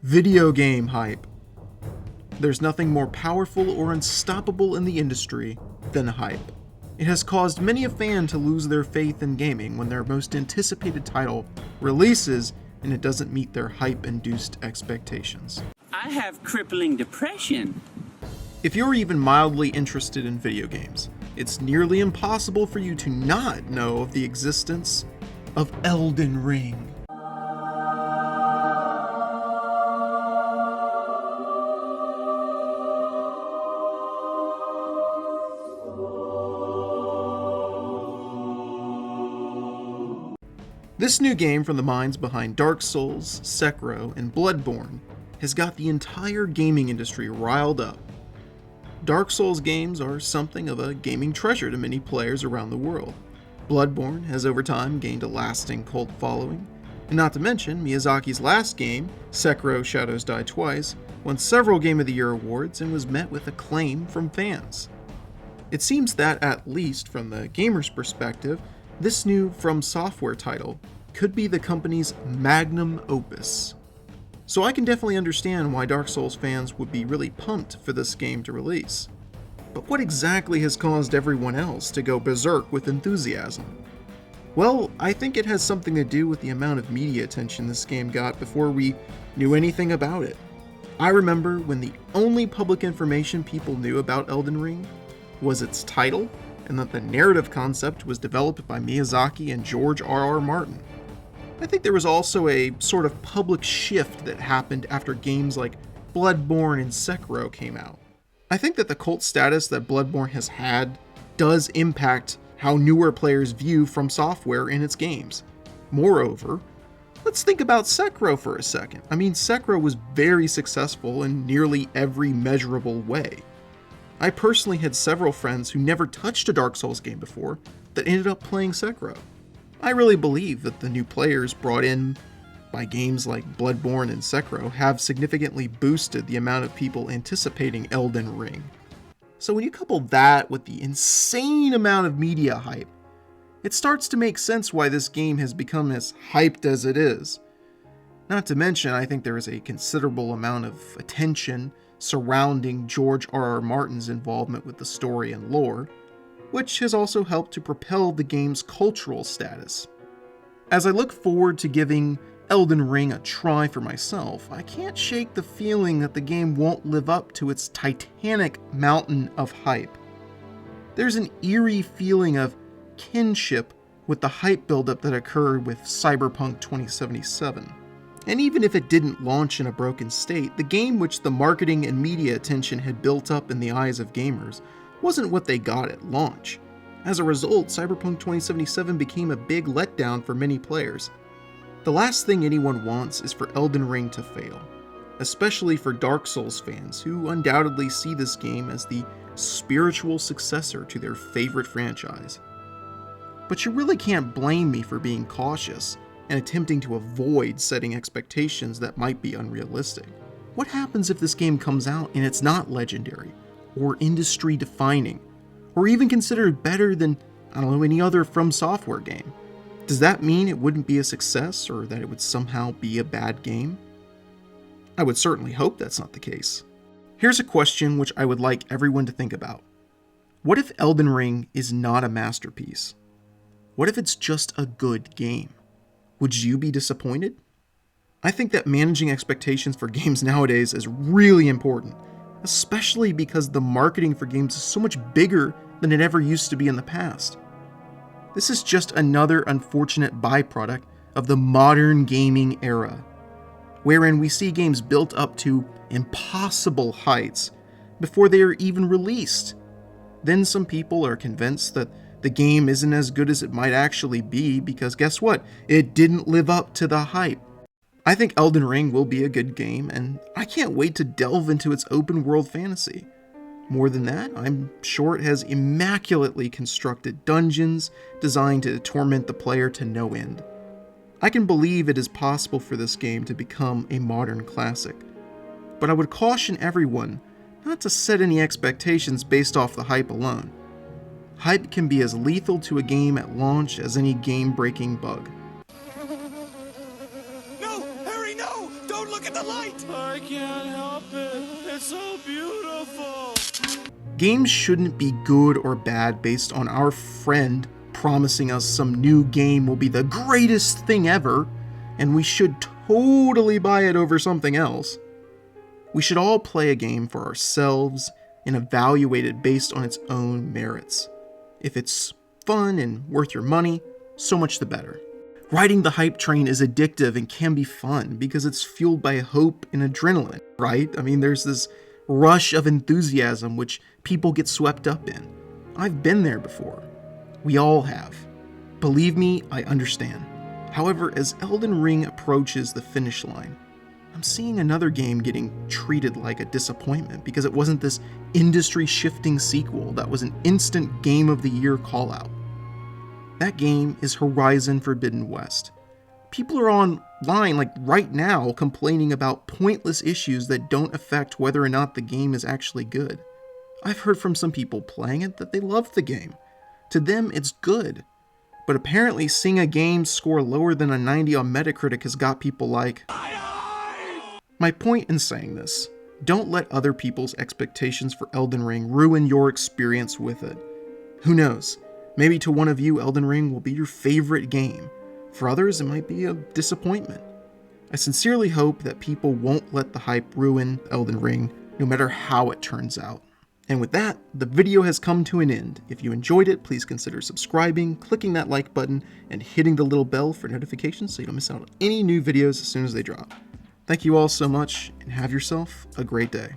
Video game hype. There's nothing more powerful or unstoppable in the industry than hype. It has caused many a fan to lose their faith in gaming when their most anticipated title releases and it doesn't meet their hype-induced expectations. I have crippling depression. If you're even mildly interested in video games, it's nearly impossible for you to not know of the existence of Elden Ring. This new game from the minds behind Dark Souls, Sekiro, and Bloodborne has got the entire gaming industry riled up. Dark Souls games are something of a gaming treasure to many players around the world. Bloodborne has over time gained a lasting cult following, and not to mention Miyazaki's last game, Sekiro Shadows Die Twice, won several Game of the Year awards and was met with acclaim from fans. It seems that, at least from the gamer's perspective, this new FromSoftware title could be the company's magnum opus. So I can definitely understand why Dark Souls fans would be really pumped for this game to release. But what exactly has caused everyone else to go berserk with enthusiasm? Well, I think it has something to do with the amount of media attention this game got before we knew anything about it. I remember when the only public information people knew about Elden Ring was its title, and that the narrative concept was developed by Miyazaki and George R.R. Martin. I think there was also a sort of public shift that happened after games like Bloodborne and Sekiro came out. I think that the cult status that Bloodborne has had does impact how newer players view FromSoftware in its games. Moreover, let's think about Sekiro for a second. I mean, Sekiro was very successful in nearly every measurable way. I personally had several friends who never touched a Dark Souls game before that ended up playing Sekiro. I really believe that the new players brought in by games like Bloodborne and Sekiro have significantly boosted the amount of people anticipating Elden Ring. So when you couple that with the insane amount of media hype, it starts to make sense why this game has become as hyped as it is. Not to mention, I think there is a considerable amount of attention surrounding George R.R. Martin's involvement with the story and lore, which has also helped to propel the game's cultural status. As I look forward to giving Elden Ring a try for myself, I can't shake the feeling that the game won't live up to its titanic mountain of hype. There's an eerie feeling of kinship with the hype buildup that occurred with Cyberpunk 2077. And even if it didn't launch in a broken state, the game which the marketing and media attention had built up in the eyes of gamers wasn't what they got at launch. As a result, Cyberpunk 2077 became a big letdown for many players. The last thing anyone wants is for Elden Ring to fail, especially for Dark Souls fans who undoubtedly see this game as the spiritual successor to their favorite franchise. But you really can't blame me for being cautious and attempting to avoid setting expectations that might be unrealistic. What happens if this game comes out and it's not legendary, or industry-defining, or even considered better than, any other FromSoftware game? Does that mean it wouldn't be a success, or that it would somehow be a bad game? I would certainly hope that's not the case. Here's a question which I would like everyone to think about. What if Elden Ring is not a masterpiece? What if it's just a good game? Would you be disappointed? I think that managing expectations for games nowadays is really important, especially because the marketing for games is so much bigger than it ever used to be in the past. This is just another unfortunate byproduct of the modern gaming era, wherein we see games built up to impossible heights before they are even released. Then some people are convinced that the game isn't as good as it might actually be because guess what? It didn't live up to the hype. I think Elden Ring will be a good game, and I can't wait to delve into its open world fantasy. More than that, I'm sure it has immaculately constructed dungeons designed to torment the player to no end. I can believe it is possible for this game to become a modern classic, but I would caution everyone not to set any expectations based off the hype alone. Hype can be as lethal to a game at launch as any game-breaking bug. No! Harry, no! Don't look at the light! I can't help it. It's so beautiful. Games shouldn't be good or bad based on our friend promising us some new game will be the greatest thing ever, and we should totally buy it over something else. We should all play a game for ourselves and evaluate it based on its own merits. If it's fun and worth your money, so much the better. Riding the hype train is addictive and can be fun because it's fueled by hope and adrenaline, right? I mean, there's this rush of enthusiasm which people get swept up in. I've been there before. We all have. Believe me, I understand. However, as Elden Ring approaches the finish line, I'm seeing another game getting treated like a disappointment because it wasn't this industry-shifting sequel that was an instant Game of the Year call-out. That game is Horizon Forbidden West. People are online, like right now, complaining about pointless issues that don't affect whether or not the game is actually good. I've heard from some people playing it that they love the game. To them, it's good. But apparently seeing a game score lower than a 90 on Metacritic has got people like... My point in saying this, don't let other people's expectations for Elden Ring ruin your experience with it. Who knows? Maybe to one of you, Elden Ring will be your favorite game. For others, it might be a disappointment. I sincerely hope that people won't let the hype ruin Elden Ring, no matter how it turns out. And with that, the video has come to an end. If you enjoyed it, please consider subscribing, clicking that like button, and hitting the little bell for notifications so you don't miss out on any new videos as soon as they drop. Thank you all so much, and have yourself a great day.